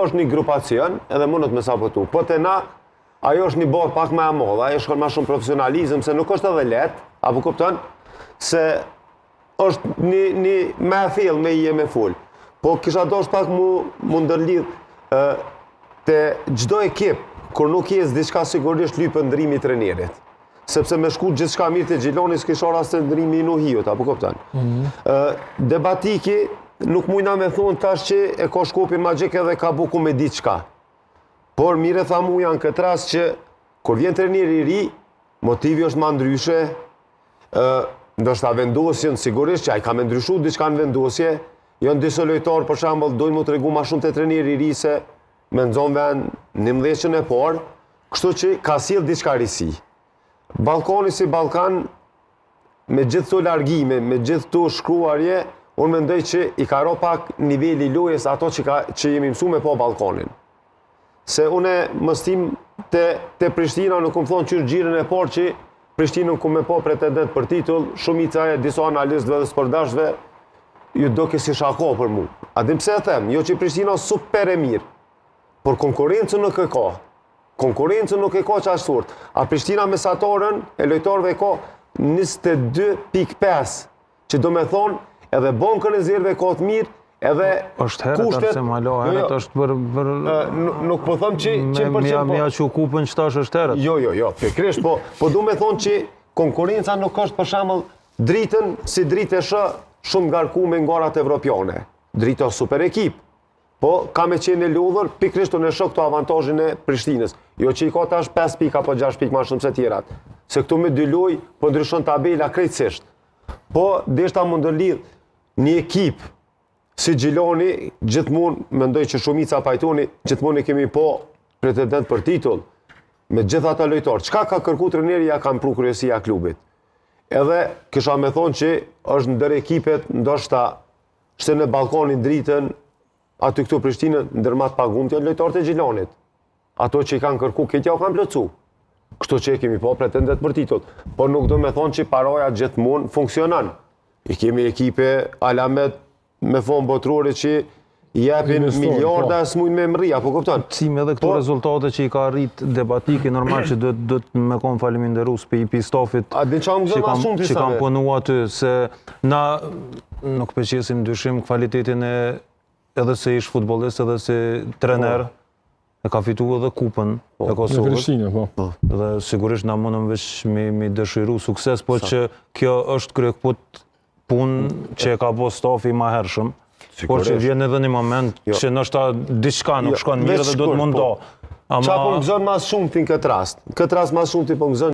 është një grupacion, edhe mundët me sapotu. Po të na, ajo është një botë pak me amodha, ajo shkon ma shumë profesionalizm, se nuk është edhe letë, apo kupton, se është një me fill, me i e me full. Po kisha dosh pak mu ndërlidh të gjdo ekip, kur nuk jes diçka sigurisht lypë ndrimi i trenerit. Sepse me shku gjithçka mirë të Gjiloni s'kishor as të ndrimi i Nuhiut, apo kupton. Debatiki nuk mujna me thonë tash që e ka shkopin magjik edhe ka buku me diçka. Por mire tha mu janë këtë rast që kur vjen treneri i ri, motivi është ma ndryshe, ndoshta vendosjen sigurisht që ai ka me ndryshu diçka në vendosje, janë disë lojtarë për shembull dojnë mu tregu ma shumë të treneri i ri se me nxon vend 11 e parë, kështu që ka sjell diçka risi. Ballkani si Ballkan, me gjithë këto largime, me gjithë këto shkruarje, unë mendoj që i ka ro pak niveli lojës ato që jemi mësu me po Ballkanin. Se une më stim të Prishtina nuk më thonë që në gjirën e parë që Prishtinën ku me po pretendent për titull, shumica e disa analistëve dhe sportdashëve ju do kësi shako për mu. A dim pse e them, jo që Prishtina super e mirë, por konkurencën nuk e ka. Konkurencën nuk e ka që ashtë fort. A Prishtina mesatorën e lojtarëve e ka 22.5, që do me thonë edhe bankën e rezerve ka të mirë, edhe është herët arse malo, herët është për... Nuk po thëmë që 100%... Mja që kupën që tash është herët. Jo, pikrisht, po du me thonë që konkurenca nuk është për shembull dritën si dritë e shë shumë ngarku me ngarat evropiane. Drita super ekip. Po, ka me qenë e lodhër, pikrisht unë e shok të avantazhin e Prishtinës. Jo që i ka tash 5 pika apo 6 pik ma shumë se tjerat. Se këtu me dy loj, po ndryshon tabela krejtësisht. Po, deshta më ndërlidh një ekip si Gjiloni, gjithmonë, mendoj që shumica pajtoni, gjithmonë i kemi po pretendent për titull, me gjitha ata lojtarë. Çka ka kërku treneri ja ka mpru kryesia klubit. Edhe kisha me thonë që është ndër ekipet, ndoshta shte në Ballkanin dritën, aty këtu Prishtinën, ndërmat pagumtja lojtarët e Gjilonit. Ato që i kanë kërku, këtja u kanë plotësu. Kështu që i kemi po pretendent për titull. Por nuk do me thonë që paraja gjithmonë funksionan. I kemi ekipe alamet me fond botrore që jepin miliarda s'mujnë me mri, apo kupton? Cim edhe këto rezultate që i ka arrit debatiki, normal që do të me kom faleminderus për i stafit që kam punu aty, se na nuk përqesim dyshim kvalitetin edhe se ish futbolist, edhe se trener, e ka fitu edhe kupën e Kosovës. Dhe sigurisht na mundëm veç me dëshiru sukses, po që kjo është kryekput punë që e ka bo stafi ma hershëm, por që vjen edhe një moment që nështë diçka nuk shkon mirë dhe do të mundo. Qa po më gëzën mas shumë të në këtë rast? Këtë rast mas shumë të po më gëzën